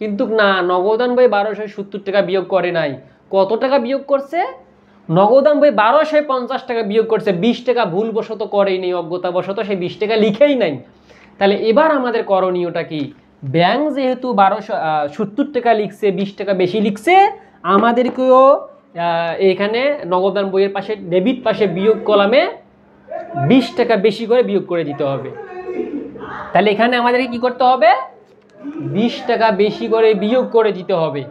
কিন্তু না, নগদান বই 1270 টাকা বিয়োগ করে নাই। কত টাকা বিয়োগ করছে? নগদান বই 1250 টাকা বিয়োগ করছে। 20 টাকা ভুলবশত করেই নেই, অজ্ঞতাবশত সেই 20 টাকা লিখেই নাই। তাহলে এবার আমাদের করণীয়টা কি? ব্যাংক যেহেতু 1270 টাকা লিখছে, 20 টাকা বেশি লিখছে, আমাদেরকেও এখানে নগদান বইয়ের পাশে ডেবিট পাশে বিয়োগ কলামে 20 টাকা বেশি করে বিয়োগ করে দিতে হবে। তাহলে এখানে আমাদেরকে কি করতে হবে? 20 টাকা বেশি করে বিয়োগ করে দিতে হবে।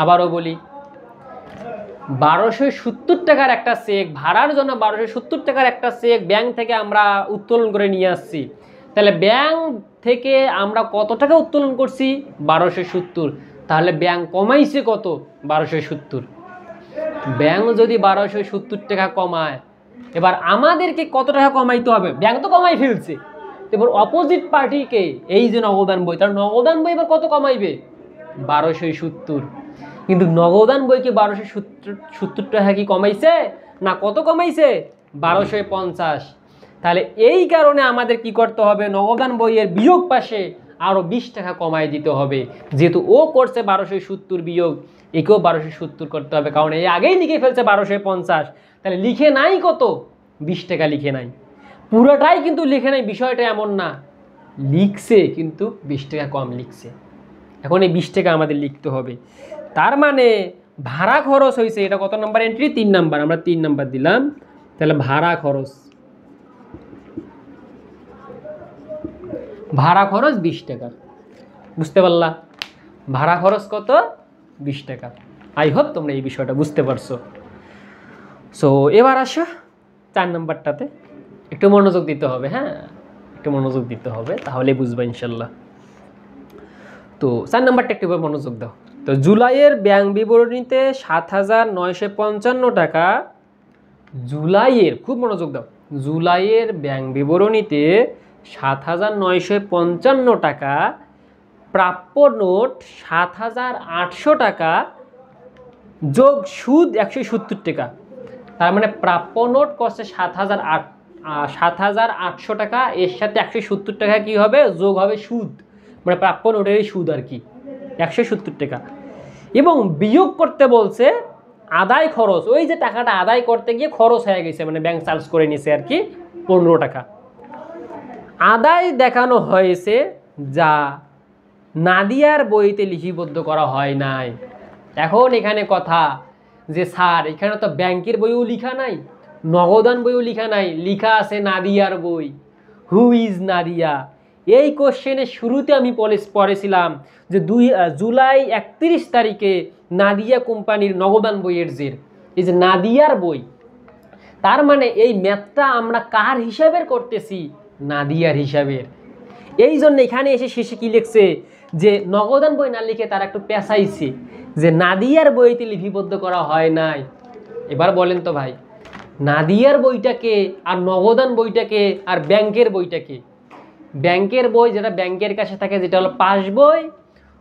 আবারও বলি, 1270 টাকার একটা চেক, ভাড়ার জন্য 1270 টাকার একটা চেক ব্যাংক থেকে আমরা উত্তোলন করে নিয়ে আসছি। তাহলে ব্যাংক থেকে আমরা কত টাকা উত্তোলন করছি? 1270। তাহলে ব্যাংক কমাইছে কত? 1270। ব্যাংক যদি 1270 টাকা কমায়, এবার আমাদেরকে কত টাকা কমাইতে হবে? ব্যাংক তো কমাই ফেলছে, এবার অপোজিট পার্টিকে, এই যে নগদান বই, তার নগদান বই এবার কত কমাইবে? 1270। কিন্তু নগদান বইকে 1270 টাকা কি কমাইছে না? কত কমাইছে? 1250। তাহলে এই কারণে আমাদের কি করতে হবে? নগদান বইয়ের বিয়োগ পাশে আরও 20 টাকা কমাই দিতে হবে। যেহেতু ও করছে 1270 বিয়োগ, একেও 1270 করতে হবে, কারণ এই আগেই লিখে ফেলছে 1250। তাহলে লিখে নাই কত? 20 টাকা লিখে নাই। পুরোটাই কিন্তু লিখে নাই, বিষয়টা এমন না, লিখছে কিন্তু 20 টাকা কম লিখছে। এখন এই 20 টাকা আমাদের লিখতে হবে। তার মানে ভাড়া খরচ হয়েছে, এটা কত নাম্বার এন্ট্রি? 3 নাম্বার, আমরা 3 নাম্বার দিলাম। তাহলে ভাড়া খরচ, ভাড়া খরচ 20 টাকা। বুঝতে পারলা? ভাড়া খরচ কত? 20 টাকা। আই হোপ তোমরা এই বিষয়টা বুঝতে পারছো। সো এবার আসো 4 নাম্বারটাতে, একটু মনোযোগ দিতে হবে। হ্যাঁ, একটু মনোযোগ দিতে হবে, তাহলে বুঝবা ইনশাল্লাহ। তো 4 নাম্বারটা একটু মনোযোগ দাও। তো জুলাইয়ের ব্যাংক বিবরণীতে 7,955 টাকা, জুলাইয়ের, খুব মনোযোগ দাও, জুলাইয়ের ব্যাংক বিবরণীতে 7,955 টাকা, প্রাপ্য নোট 7,800 টাকা, যোগ সুদ 170 টাকা। তার মানে প্রাপ্য নোট কস্টে 7,800 টাকা, এর সাথে 170 টাকা কি হবে? যোগ হবে সুদ, মানে প্রাপ্য নোটেরই সুদ আর কি, 170 টাকা। এবং বিয়োগ করতে বলছে আদায় খরচ, ওই যে টাকাটা আদায় করতে গিয়ে খরচ হয়ে গেছে, মানে ব্যাংক চার্জ করে নিছে আর কি 15 টাকা। আদায় দেখানো হয়েছে যা নাদিয়ার বইতে লিপিবদ্ধ করা হয় নাই। এখন এখানে কথা যে স্যার, এখানে তো ব্যাংকের বইও লেখা নাই, নগদান বইও লেখা নাই, লেখা আছে নাদিয়ার বই। Who is Nadia? এই কোশ্চেনের শুরুতে আমি পড়েছিলাম যে জুলাই 31 তারিখে নাদিয়া কোম্পানির নগদান বইয়ের জের, এই যে নাদিয়ার বই, তার মানে এই ম্যাথটা আমরা কার হিসাবের করতেছি? নাদিয়ার হিসাবের। এই জন্য এখানে এসে শেষে কি লিখছে যে নগদান বই না লিখে তারা একটু পেঁচাইছে যে নাদিয়ার বইতে লিপিবদ্ধ করা হয় নাই। এবার বলেন তো ভাই, নাদিয়ার বইটাকে আর নগদান বইটাকে আর ব্যাংকের বইটাকে? ব্যাংকের বই যেটা ব্যাংকের কাছে থাকে, যেটা হলো পাস বই,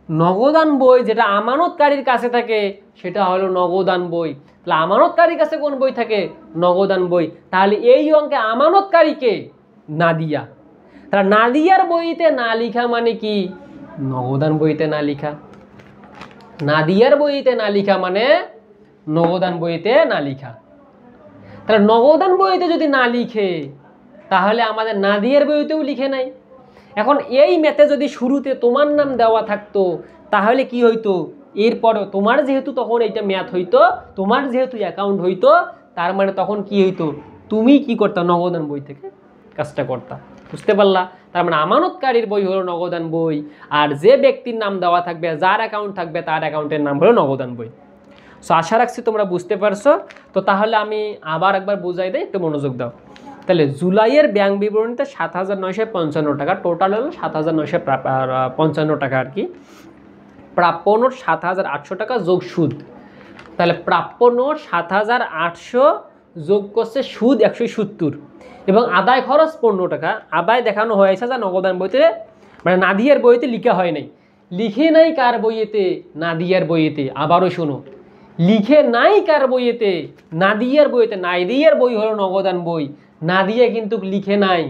নগদান বই যেটা আমানতকারীর কাছে থাকে সেটা হলো নগদান বই। তাহলে আমানতকারীর কাছে কোন বই থাকে? নগদান বই। তাহলে এই অঙ্কে আমানতকারীকে নাদিয়া। তাহলে নাদিয়ার বইতে না লিখা মানে কি? নগদান বইতে না লিখা। নাদিয়ার বইতে না লিখা মানে নগদান বইতে না লিখা। তাহলে নগদান বইতে যদি না লিখে তাহলে আমাদের নাদিয়ার বইতেও লিখে নাই। এখন এই ম্যাথে যদি শুরুতে তোমার নাম দেওয়া থাকতো তাহলে কি হইতো? এরপরে তোমার যেহেতু তখন এইটা ম্যাথ হইতো, তোমার যেহেতু অ্যাকাউন্ট হইতো, তার মানে তখন কি হইতো? তুমি কি করতা? নগদান বই থেকে কাজটা করতা। বুঝতে পারলা? তার মানে আমানতকারীর বই হলো নগদান বই, আর যে ব্যক্তির নাম দেওয়া থাকবে, যার অ্যাকাউন্ট থাকবে, তার অ্যাকাউন্টের নাম হলো নগদান বই। সো আশা রাখছি তোমরা বুঝতে পারছো। তো তাহলে আমি আবার একবার বুঝাই দিই, একটু মনোযোগ দাও। তাহলে জুলাইয়ের ব্যাংক বিবরণীতে ৭,৯৫৫ টাকা, টোটাল হলো ৭,৯৫৫ টাকা আর কি। প্রাপ্য নোট ৭,৮০০ টাকা যোগ সুদ। তাহলে প্রাপ্য নোট ৭,৮০০ যোগ করছে সুদ ১৭০ এবং আদায় খরচ ১৫ টাকা। আদায় দেখানো হয়েছে যা নগদান বইতে মানে নাদিয়ার বইতে লিখা হয় নাই। লিখে নাই কার বইয়েতে? নাদিয়ার বইয়েতে। আবারও শোনো, লিখে নাই কার বইয়েতে? নাদিয়ার বইয়েতে। নাদিয়ার বই হলো নগদান বই, নাদিয়া কিন্তু লিখে নাই।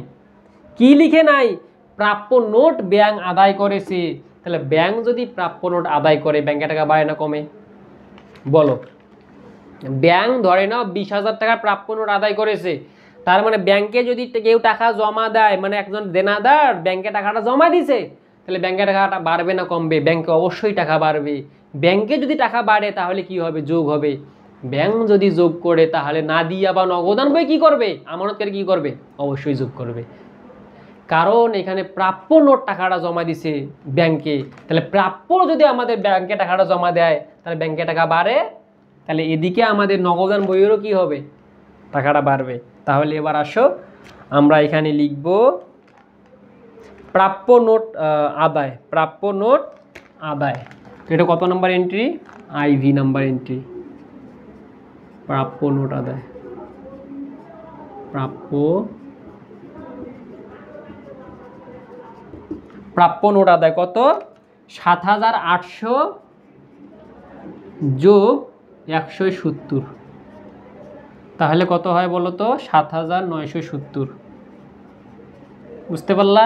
কি লিখে নাই? প্রাপ্য নোট ব্যাংক আদায় করেছে। তাহলে ব্যাংক যদি প্রাপ্য নোট আদায় করে, ব্যাংকে টাকা বাড়ে না কমে? বলো। ব্যাংক ধরে নাও ২০,০০০ টাকার প্রাপ্য নোট আদায় করেছে, তার মানে ব্যাংকে যদি কেউ টাকা জমা দেয়, মানে একজন দেনাদার ব্যাংকে টাকাটা জমা দিছে, তাহলে ব্যাংকে টাকাটা বাড়বে না কমবে? ব্যাংকে অবশ্যই টাকা বাড়বে। ব্যাংকে যদি টাকা বাড়ে তাহলে কি হবে? যোগ হবে। ব্যাংক যদি যোগ করে তাহলে নাদিয়া বা নগদান বই কি করবে? আমানতকারী কি করবে? অবশ্যই যোগ করবে। কারণ এখানে প্রাপ্য নোট টাকাটা জমা দিছে ব্যাংকে, তাহলে প্রাপ্য যদি আমাদের ব্যাংকে টাকাটা জমা দেয় তাহলে ব্যাংকে টাকা বাড়ে, তাহলে এদিকে আমাদের নগদান বইয়েরও কি হবে? টাকাটা বাড়বে। তাহলে এবার আসো আমরা এখানে লিখব প্রাপ্য নোট আদায়। প্রাপ্য নোট আদায়, এটা কত নম্বর এন্ট্রি? IV number entry. প্রাপ্য নোট আদায়, প্রাপ্য নোট আদায় কত? ৭,৮০০ যোগ ১৭০। তাহলে কত হয় বলো তো? ৭,৯৭০। বুঝতে পারলা?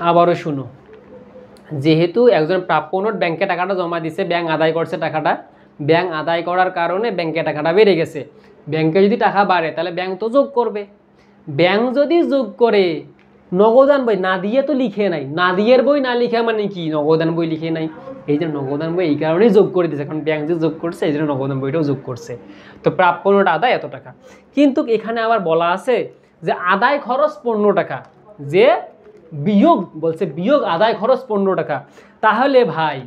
আবারও শুনো, যেহেতু একজন প্রাপ্য নোট ব্যাংকে টাকাটা জমা দিছে, ব্যাংক আদায় করছে টাকাটা, ব্যাংক আদায় করার কারণে ব্যাংকে টাকাটা বেড়ে গেছে। ব্যাংকে যদি টাকা বাড়ে তাহলে ব্যাংক তো যোগ করবে। ব্যাংক যদি যোগ করে, নগদান বই নাদিয়া তো লিখে নাই, নাদিয়ার বই না লিখা মানে কি? নগদান বই লিখে নাই। এই যে নগদান বই এই কারণেই যোগ করে দিয়েছে, কারণ ব্যাংক যে যোগ করছে এই জন্য নগদান বইটাও যোগ করছে। তো প্রাপ্য নোট আদায় এত টাকা। কিন্তু এখানে আবার বলা আছে যে আদায় খরচ ১৫ টাকা, যে বিয়োগ বলছে বিয়োগ আদায় খরচ ১৫ টাকা। তাহলে ভাই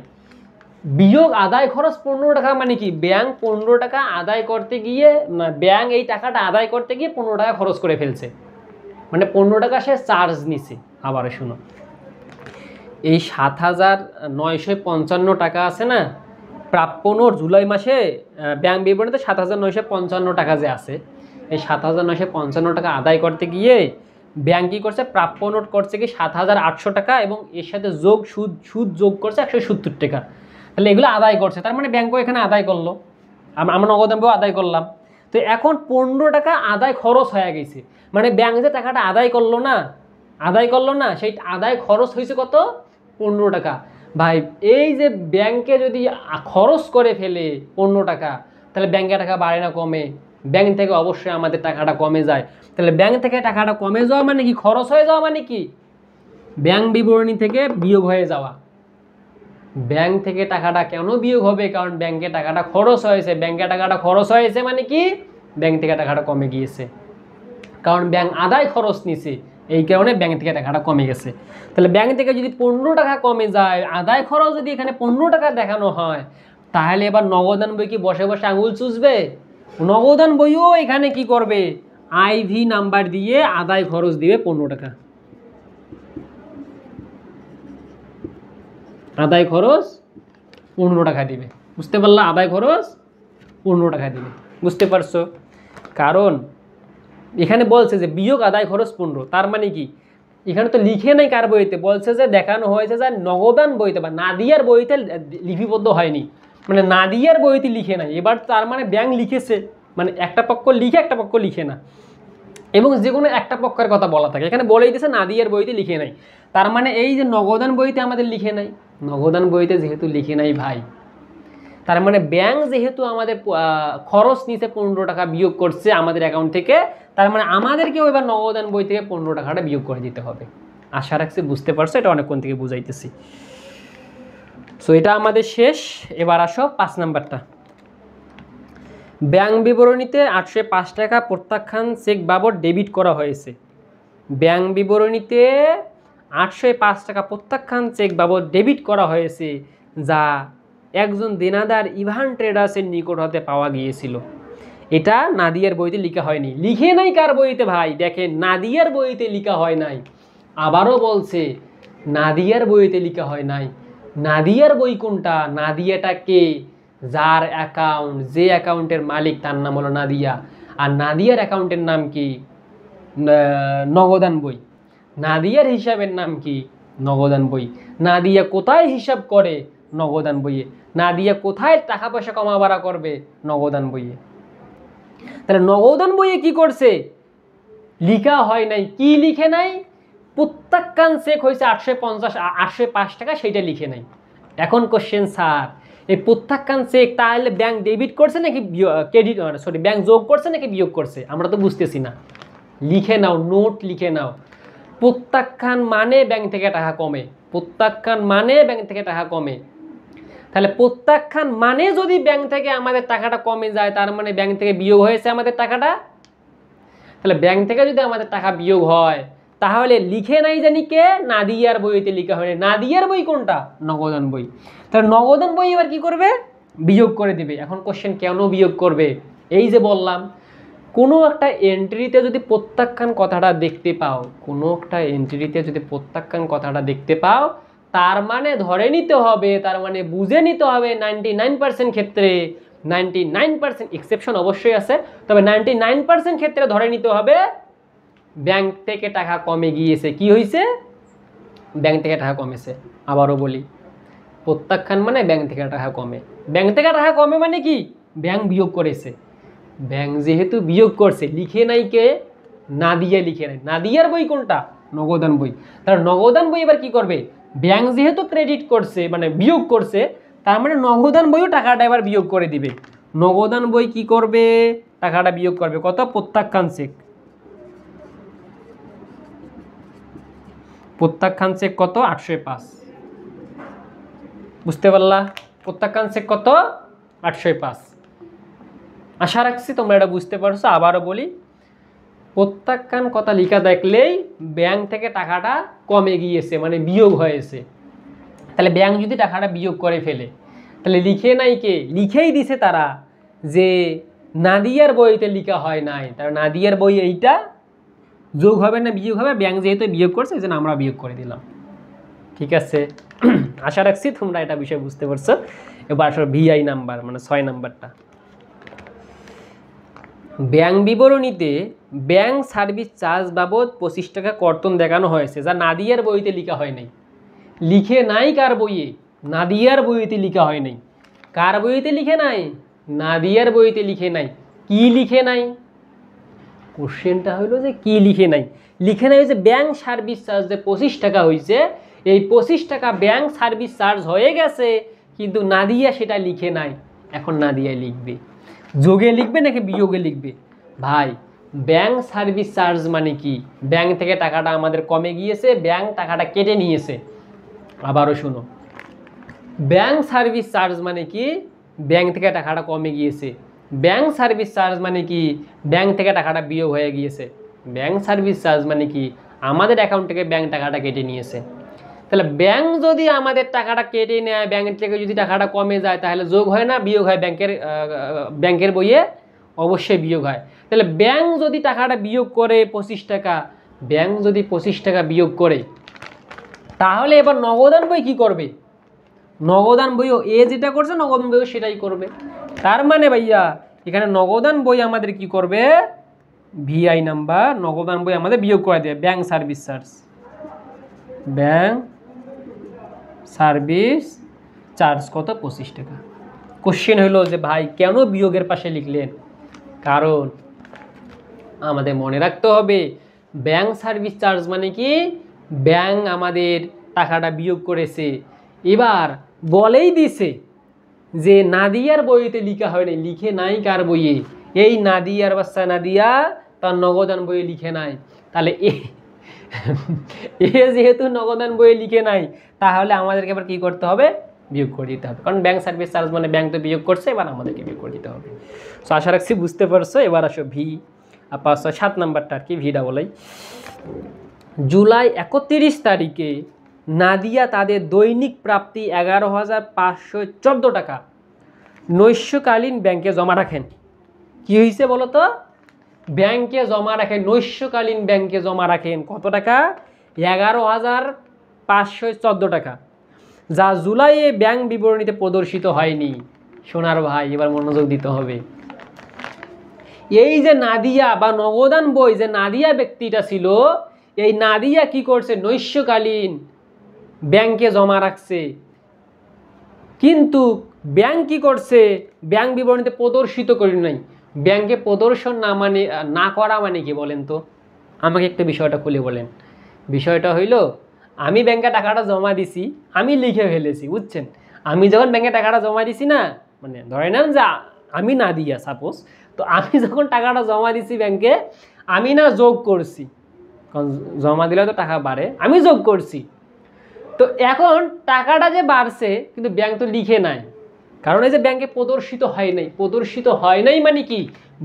বিয়োগ আদায় খরচ ১৫ টাকা মানে কি? ব্যাংক ১৫ টাকা আদায় করতে গিয়ে, ব্যাংক এই টাকাটা আদায় করতে গিয়ে ১৫ টাকা খরচ করে ফেলছে, মানে ১৫ টাকা সে চার্জ নিছে। আবার শুনো, এই ৭,৯৫৫ টাকা আছে না প্রাপ্য নোট, জুলাই মাসে ব্যাংক বিবরণীতে ৭,৯৫৫ টাকা যে আছে, এই ৭,৯৫৫ টাকা আদায় করতে গিয়ে ব্যাংক কী করছে? প্রাপ্য নোট করছে কি ৭,৮০০ টাকা এবং এর সাথে যোগ সুদ যোগ করছে ১৭০ টাকা। তাহলে এগুলো আদায় করছে, তার মানে ব্যাংকও এখানে আদায় করলো, আমরা নগদান বই আদায় করলাম। তো এখন ১৫ টাকা আদায় খরচ হয়ে গেছে, মানে ব্যাংক যে টাকাটা আদায় করলো না, সেই আদায় খরচ হয়েছে কত? ১৫ টাকা। ভাই এই যে ব্যাংকে যদি খরচ করে ফেলে ১৫ টাকা, তাহলে ব্যাংকে টাকা বাড়ে না কমে? ব্যাংক থেকে অবশ্যই আমাদের টাকাটা কমে যায়। তাহলে ব্যাংক থেকে টাকাটা কমে যাওয়া মানে কি? খরচ হয়ে যাওয়া মানে কি? ব্যাংক বিবরণী থেকে বিয়োগ হয়ে যাওয়া। ব্যাংক থেকে টাকাটা কেন বিয়োগ হবে? কারণ ব্যাংকে টাকাটা খরচ হয়েছে। ব্যাংকে টাকাটা খরচ হয়েছে মানে কি? ব্যাংক থেকে টাকাটা কমে গিয়েছে, কারণ ব্যাংক আদায় খরচ নিছে, এই কারণে ব্যাংক থেকে টাকাটা কমে গেছে। তাহলে ব্যাংক থেকে যদি ১৫ টাকা কমে যায়, আদায় খরচ যদি এখানে ১৫ টাকা দেখানো হয়, তাহলে এবার নগদান বই কি বসে বসে আঙুল চুষবে? নগদান বইও এখানে কি করবে? IV নাম্বার দিয়ে আদায় খরচ দিবে ১৫ টাকা। আদায় খরচ ১৫ টাকা দিবে। বুঝতে পারলা? আদায় খরচ ১৫ টাকা দিবে। বুঝতে পারছো? কারণ এখানে বলছে যে বিয়োগ আদায় খরচ ১৫, তার মানে কি? এখানে তো লিখে নাই কার বইতে, বলছে যে দেখানো হয়েছে যে নগদান বইতে বা নাদিয়ার বইতে লিপিবদ্ধ হয়নি, মানে নাদিয়ার বইতে লিখে নাই। এবার তার মানে ব্যাংক লিখেছে, মানে একটা পক্ষ লিখে একটা পক্ষ লিখে না, এবং যে কোনো একটা পক্ষের কথা বলা থাকে, এখানে বলেই দিয়েছে নাদিয়ার বইতে লিখে নাই। তার মানে এই যে নগদান বইতে আমাদের লিখে নাই, নগদান বইতে যেহেতু লিখে নাই ভাই, তার মানে ব্যাংক যেহেতু আমাদের খরচ নিচে 15 টাকা বিয়োগ করছে আমাদের অ্যাকাউন্ট থেকে, তার মানে আমাদেরকেও এবার নগদান বই থেকে 15 টাকাটা বিয়োগ করে দিতে হবে। আশা রাখছি বুঝতে পারছো, এটা অনেকক্ষণ থেকে বুঝাইতেছি। সো এটা আমাদের শেষ। এবার আসো 5 নাম্বারটা। ব্যাংক বিবরণীতে 805 টাকা প্রত্যাখ্যান চেক বাবদ ডেবিট করা হয়েছে। ব্যাংক বিবরণীতে 805 টাকা প্রত্যাখ্যান চেক বাবদ ডেবিট করা হয়েছে, যা একজন দেনাদার ইভান ট্রেডার্সের নিকট হতে পাওয়া গিয়েছিল। এটা নাদিয়ার বইতে লেখা হয়নি, লিখে নাই কার বইতে ভাই, দেখেন নাদিয়ার বইতে লেখা হয় নাই। আবারও বলছে নাদিয়ার বইতে লেখা হয় নাই। নাদিয়ার বই কোনটা? নাদিয়াটা কে? যার অ্যাকাউন্ট, যে অ্যাকাউন্টের মালিক তার নাম হলো নাদিয়া, আর নাদিয়ার অ্যাকাউন্টের নাম কি? নগদান বই। নাদিয়ার হিসাবের নাম কি? নগদান বই। নাদিয়া কোথায় হিসাব করে? নগদান বইয়ে। নাদিয়া কোথায় টাকা পয়সা কমা বাড়া করবে? নগদান বইয়ে। তাহলে নগদান বইয়ে কি করছে? লিখা হয় নাই। কি লিখে নাই? প্রত্যাখ্যান চেক হয়েছে 805 টাকা, সেইটা লিখে নাই। এখন কোশ্চেন, স্যার এই প্রত্যাখ্যান চেক তাহলে ব্যাংক ডেবিট করছে নাকি ক্রেডিট, সরি ব্যাংক যোগ করছে নাকি বিয়োগ করছে? আমরা তো বুঝতেছি না। লিখে নাও, নোট লিখে নাও। প্রত্যাখ্যান মানে ব্যাংক থেকে টাকা কমে, প্রত্যাখ্যান মানে ব্যাংক থেকে টাকা কমে। তাহলে প্রত্যাখ্যান মানে যদি ব্যাংক থেকে আমাদের টাকাটা কমে যায়, তার মানে ব্যাংক থেকে বিয়োগ হয়েছে আমাদের টাকাটা। তাহলে ব্যাংক থেকে যদি আমাদের টাকা বিয়োগ হয়, তাহলে লিখে নাই জানি কে? নাদিয়ার বইতে লেখা হয়নি। নাদিয়ার বই কোনটা? নগদান বই। তাহলে নগদান বই এবার কি করবে? বিয়োগ করে দিবে। এখন কোশ্চেন, কেন বিয়োগ করবে? এই যে বললাম, কোনো একটা এন্ট্রিতে যদি প্রত্যাখ্যান কথাটা দেখতে পাও, কোনো একটা এন্ট্রিতে যদি প্রত্যাখ্যান কথাটা দেখতে পাও, তার মানে ধরে নিতে হবে, তার মানে বুঝে নিতে হবে 99% ক্ষেত্রে, 99% এক্সেপশন অবশ্যই আছে, তবে 99% ক্ষেত্রে ধরে নিতে হবে ব্যাংক থেকে টাকা কমে গিয়েছে। কি হয়েছে? ব্যাংক থেকে টাকা কমেছে। আবারও বলি, প্রত্যাখ্যান মানে ব্যাংক থেকে টাকা কমে। ব্যাংক থেকে টাকা কমে মানে কি? ব্যাংক বিয়োগ করেছে। ব্যাংক যেহেতু বিয়োগ করছে, লিখে নাই কে? নাদিয়া লিখে নাই। নাদিয়ার বই কোনটা? নগদান বই। তাহলে নগদান বই এবার কি করবে? ব্যাংক যেহেতু ক্রেডিট করছে, মানে বিয়োগ করছে, তার মানে নগদান বইও টাকাটা এবার বিয়োগ করে দিবে। নগদান বই কি করবে? টাকাটা বিয়োগ করবে। কত? প্রত্যাখ্যান চেক। প্রত্যাখ্যান চেক কত? 805। বুঝতে পারলা? প্রত্যাখ্যান চেক কত? 805। আশা রাখছি তোমরা এটা বুঝতে পারছো। আবারও বলি, প্রত্যাখ্যান কথা লেখা দেখলেই ব্যাংক থেকে টাকাটা কমে গিয়েছে, মানে বিয়োগ হয়েছে। তাহলে ব্যাংক যদি টাকাটা বিয়োগ করে ফেলে, তাহলে লিখে নাই কে? লিখেই দিছে তারা, যে নাদিয়ার বইতে লেখা হয় নাই। তাহলে নাদিয়ার বই এইটা যোগ হবে না বিয়োগ হবে? ব্যাংক যেহেতু বিয়োগ করছে, এই জন্য আমরা বিয়োগ করে দিলাম। ঠিক আছে, আশা রাখছি তোমরা এটা বিষয় বুঝতে পারছো। এবার আসলে ভিআই নাম্বার, মানে 6 নাম্বারটা। ব্যাংক বিবরণীতে ব্যাংক সার্ভিস চার্জ বাবদ 25 টাকা কর্তন দেখানো হয়েছে, যা নাদিয়ার বইতে লেখা হয় নাই। লিখে নাই কার বইয়ে? নাদিয়ার বইতে লেখা হয় নাই। কার বইতে লিখে নাই? নাদিয়ার বইতে লিখে নাই। কি লিখে নাই? কোশ্চেনটা হলো যে কি লিখে নাই? লিখে নাই যে ব্যাংক সার্ভিস চার্জ যে 25 টাকা হয়েছে, এই 25 টাকা ব্যাংক সার্ভিস চার্জ হয়ে গেছে, কিন্তু নাদিয়া সেটা লিখে নাই। এখন নাদিয়া লিখবে, যোগে লিখবে নাকি বিয়োগে লিখবে? ভাই, ব্যাংক সার্ভিস চার্জ মানে কি? ব্যাংক থেকে টাকাটা আমাদের কমে গিয়েছে, ব্যাংক টাকাটা কেটে নিয়েছে। আবারও শুনো, ব্যাংক সার্ভিস চার্জ মানে কি? ব্যাংক থেকে টাকাটা কমে গিয়েছে। ব্যাংক সার্ভিস চার্জ মানে কি? ব্যাংক থেকে টাকাটা বিয়োগ হয়ে গিয়েছে। ব্যাংক সার্ভিস চার্জ মানে কি? আমাদের অ্যাকাউন্ট থেকে ব্যাংক টাকাটা কেটে নিয়েছে। তাহলে ব্যাংক যদি আমাদের টাকাটা কেটে নেয়, ব্যাংক থেকে যদি টাকাটা কমে যায়, তাহলে যোগ হয় না বিয়োগ হয়? ব্যাংকের বইয়ে অবশ্যই বিয়োগ হয়। তাহলে ব্যাংক যদি টাকাটা বিয়োগ করে 25 টাকা, ব্যাংক যদি 25 টাকা বিয়োগ করে, তাহলে এবার নগদান বই কি করবে? নগদান বইও এ যেটা করছে, নগদান বইও সেটাই করবে। তার মানে ভাইয়া, এখানে নগদান বই আমাদের কি করবে? ভিআই নাম্বার, নগদান বই আমাদের বিয়োগ করে দেবে bank service charge. Bank service charge কত? 25 টাকা। কোশ্চেন হলো যে ভাই কেন বিয়োগের পাশে লিখলেন? কারণ আমাদের মনে রাখতে হবে ব্যাংক সার্ভিস চার্জ মানে কি, ব্যাংক আমাদের টাকাটা বিয়োগ করেছে। এবার বলেই দিছে যে নাদিয়ার বইতে লিখা হয় নাই, লিখে নাই কার বইয়ে? এই নাদিয়ার বাচ্চা নাদিয়া তার নগদান বইয়ে লিখে নাই। তাহলে এ যেহেতু নগদান বইয়ে লিখে নাই, তাহলে আমাদেরকে এবার কী করতে হবে? বিয়োগ করে দিতে হবে, কারণ ব্যাংক সার্ভিস চার্জ মানে ব্যাংক তো বিয়োগ করছে, এবার আমাদেরকে বিয়োগ করে দিতে হবে। সো আশা রাখছি বুঝতে পারছো। এবার আসো ভি 7 নাম্বারটা আর কি, ভিটা বলাই। জুলাই 31 তারিখে নাদিয়া তাদের দৈনিক প্রাপ্তি 11,514 টাকা নৈশকালীন ব্যাংকে জমা রাখেন। কি হয়েছে বলো তো? ব্যাংকে জমা রাখেন, নৈশকালীন ব্যাংকে জমা রাখেন কত টাকা? 11,514 টাকা, যা জুলাইয়ে ব্যাংক বিবরণীতে প্রদর্শিত হয়নি। সোনার ভাই এবার মনোযোগ দিতে হবে। এই যে নাদিয়া বা নগদান বই যে নাদিয়া ব্যক্তিটা ছিল, এই নাদিয়া কি করছে? নৈশকালীন ব্যাংকে জমা রাখছে, কিন্তু ব্যাংক কি করছে? ব্যাংক বিবরণীতে প্রদর্শিত করি নাই। ব্যাংকে প্রদর্শন না করা মানে কি বলেন তো? আমাকে একটা বিষয়টা খুলে বলেন। বিষয়টা হইল, আমি ব্যাংকে টাকাটা জমা দিছি, আমি লিখে ফেলেছি, বুঝছেন? আমি যখন ব্যাংকে টাকাটা জমা দিছি না, মানে ধরে নেন যে আমি না দিয়া সাপোজ, তো আমি যখন টাকাটা জমা দিছি ব্যাংকে, আমি না যোগ করছি, কারণ জমা দিলে তো টাকা বাড়ে, আমি যোগ করছি। তো এখন টাকাটা যে বাড়ছে, কিন্তু ব্যাংক তো লিখে নাই, কারণ এই যে ব্যাংকে প্রদর্শিত হয় নাই। প্রদর্শিত হয় নাই মানে কি?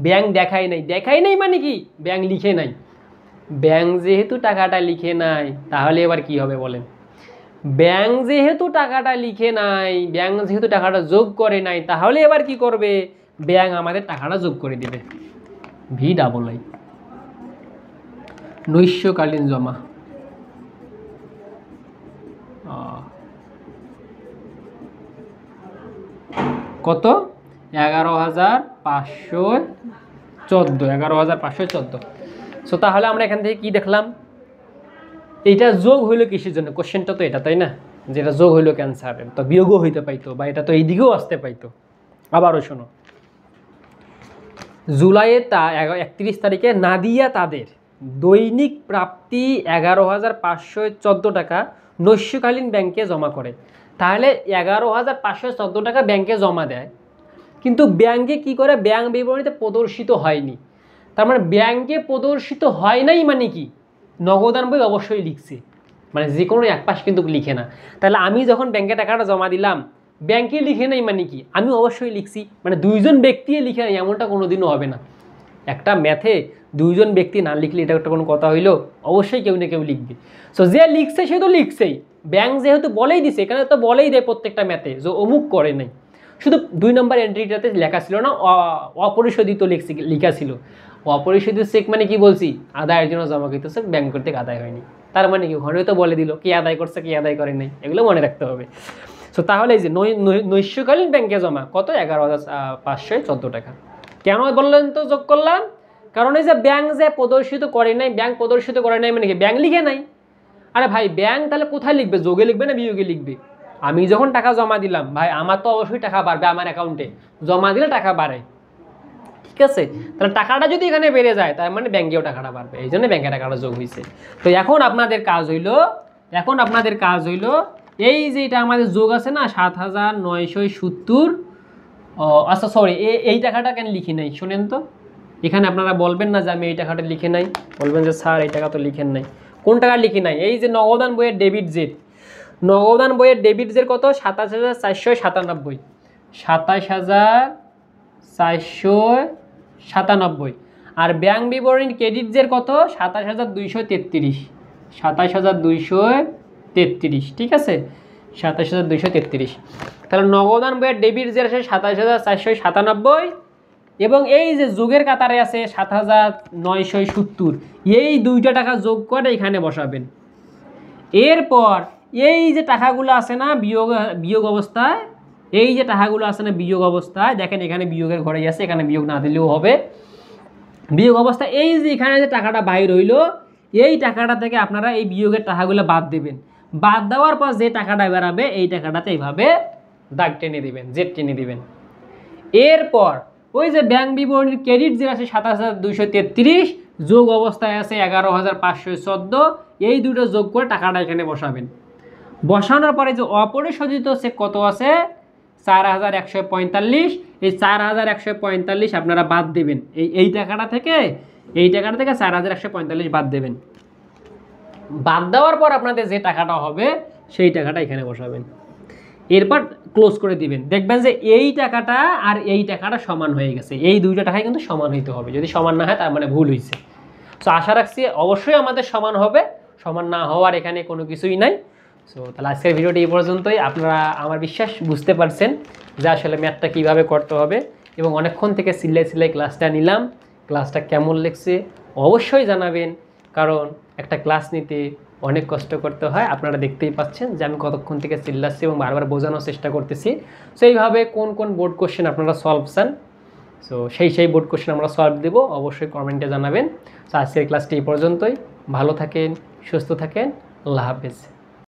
ব্যাংক দেখায় নাই। দেখায় নাই মানে কি? ব্যাংক লিখে নাই। ব্যাংক যেহেতু টাকাটা লিখে নাই, তাহলে এবার কি হবে বলেন? ব্যাংক যেহেতু টাকাটা লিখে নাই, ব্যাংক যেহেতু টাকাটা যোগ করে নাই, তাহলে এবার কি করবে? ব্যাংক আমাদের টাকাটা যোগ করে দিবে। ভি ডাবল আই, নৈশকালীন জমা। কত? 11,514, 11,514। সো তাহলে আমরা এখান থেকে কি দেখলাম? এইটা যোগ হইলো কিসের জন্য? কোশ্চেনটা তো এটা, তাই না? যেটা যোগ হইলো ক্যান্সারের, তো বিয়োগও হইতে পাইতো, বা এটা তো এই দিকেও আসতে পাইতো। আবারও শোনো, জুলাইয়ের 31 তারিখে নাদিয়া তাদের দৈনিক প্রাপ্তি 11,514 টাকা নৈশকালীন ব্যাংকে জমা করে। তাহলে 11,514 টাকা ব্যাংকে জমা দেয়, কিন্তু ব্যাংকে কি করে? ব্যাংক বিবরণীতে প্রদর্শিত হয়নি। তার মানে ব্যাংকে প্রদর্শিত হয় নাই মানে কি? নগদান বই অবশ্যই লিখছে, মানে যে কোনো এক পাশ কিন্তু লিখে না। তাহলে আমি যখন ব্যাংকে টাকাটা জমা দিলাম, ব্যাংকে লিখে নাই মানে কি? আমি অবশ্যই লিখছি, মানে দুইজন ব্যক্তি লিখে নাই, এমনটা কোনোদিনও হবে না। একটা ম্যাথে দুইজন ব্যক্তি না লিখলে এটা একটা কোনো কথা হইলো? অবশ্যই কেউ না কেউ লিখবে। সো যে লিখছে সে তো লিখছেই, ব্যাংক যেহেতু বলেই দিছে, এখানে তো বলেই দেয় প্রত্যেকটা ম্যাথে যে অমুক করে নাই। শুধু 2 নম্বর এন্ট্রিটাতে লেখা ছিল না অপরিশোধিত লেখা ছিল। অপরিশোধিত চেক মানে কি বলছি? আদায়ের জন্য জমাকৃত চেক ব্যাংক কর্তৃক আদায় হয়নি। তার মানে কি? ওখানে তো বলে দিল কি আদায় করছে কি আদায় করে নাই, এগুলো মনে রাখতে হবে। সো তাহলে এই যে নৈশকালীন ব্যাংকে জমা কত? 11,514 টাকা। কেন বললেন তো যোগ করলাম? কারণ এই যে ব্যাংক যে প্রদর্শিত করে নাই, ব্যাংক প্রদর্শিত করে নাই মানে কি? ব্যাংক লিখে নাই। আরে ভাই ব্যাংক তাহলে কোথায় লিখবে? যোগে লিখবে না বিয়োগে লিখবে? আমি যখন টাকা জমা দিলাম, ভাই আমার তো অবশ্যই টাকা বাড়বে, আমার অ্যাকাউন্টে জমা দিলে টাকা বাড়ে, ঠিক আছে? তাহলে টাকাটা যদি এখানে বেড়ে যায়, তার মানে ব্যাংকেও টাকাটা বাড়বে, এই জন্য ব্যাংকে টাকাটা যোগ হয়েছে। তো এখন আপনাদের কাজ হইলো, এই যে এটা আমাদের যোগ আছে না 7,970, আচ্ছা সরি, এই টাকাটা কেন লিখি নাই শোনেন তো। এখানে আপনারা বলবেন না যে আমি এই টাকাটা লিখে নাই, বলবেন যে স্যার এই টাকা তো লিখেন নাই। কোন টাকা লিখি নাই? এই যে নগদান বইয়ের ডেবিট জেড, নগদান বইয়ের ডেবিট জেড কত? 27,497, 27,497। আর ব্যাংক বিবরণী ক্রেডিট জের কত? 27,233, 27,233, ঠিক আছে? 27,233। তাহলে নগদান বইয়ের ডেবিট জের আছে 27,497, এবং এই যে যোগের কাতারে আছে 7,970, এই দুইটা টাকা যোগ করে এখানে বসাবেন। এরপর এই যে টাকাগুলো আছে না বিয়োগ অবস্থায়, এই যে টাকাগুলো আছে না বিয়োগ অবস্থায়, দেখেন এখানে বিয়োগের ঘরেই আছে, এখানে বিয়োগ না দিলেও হবে। বিয়োগ অবস্থায় এই যে এখানে যে টাকাটা বাইর হইলো, এই টাকাটা থেকে আপনারা এই বিয়োগের টাকাগুলো বাদ দেবেন। বাদ দেওয়ার পর যে টাকাটা বেরাবে এই টাকাটাতে এইভাবে দাগ টেনে দিবেন, জেড টেনে দিবেন। এরপর ওই যে ব্যাংক বিবরণীর ক্রেডিট যে আছে ২৭,২৩৩ যোগ অবস্থায় আছে ১১,৫১৪, এই দুটো যোগ করে টাকাটা এখানে বসাবেন। বসানোর পরে যে অপরিশোধিত চেক কত আছে ৪,১৪৫, এই ৪,১৪৫ আপনারা বাদ দেবেন এই টাকাটা থেকে, ৪,১৪৫ বাদ দেবেন। বাদ দেওয়ার পর আপনাদের যে টাকাটা হবে সেই টাকাটা এখানে বসাবেন। এরপর ক্লোজ করে দিবেন, দেখবেন যে এই টাকাটা আর এই টাকাটা সমান হয়ে গেছে। এই দুইটা টাকাই কিন্তু সমান হইতে হবে, যদি সমান না হয় তার মানে ভুল হয়েছে। সো আশা রাখছি অবশ্যই আমাদের সমান হবে, সমান না হওয়ার এখানে কোনো কিছুই নাই। সো তাহলে আজকের ভিডিওটি এই পর্যন্তই। আপনারা আমার বিশ্বাস বুঝতে পারছেন যে আসলে ম্যাথটা কীভাবে করতে হবে, এবং অনেকক্ষণ থেকে সিলাই ক্লাসটা নিলাম। ক্লাসটা কেমন লাগছে অবশ্যই জানাবেন, কারণ একটা ক্লাস নিতে অনেক কষ্ট করতে হয়। আপনারা দেখতেই পাচ্ছেন যে আমি কতক্ষণ থেকে চিল্লাচ্ছি এবং বারবার বোঝানোর চেষ্টা করতেছি। সো এইভাবে কোন কোন বোর্ড কোশ্চেন আপনারা সলভ চান, সো সেই বোর্ড কোশ্চেন আমরা সলভ দেবো, অবশ্যই কমেন্টে জানাবেন। সো আজকের ক্লাসটি এই পর্যন্তই। ভালো থাকেন, সুস্থ থাকেন, আল্লাহ হাফেজ।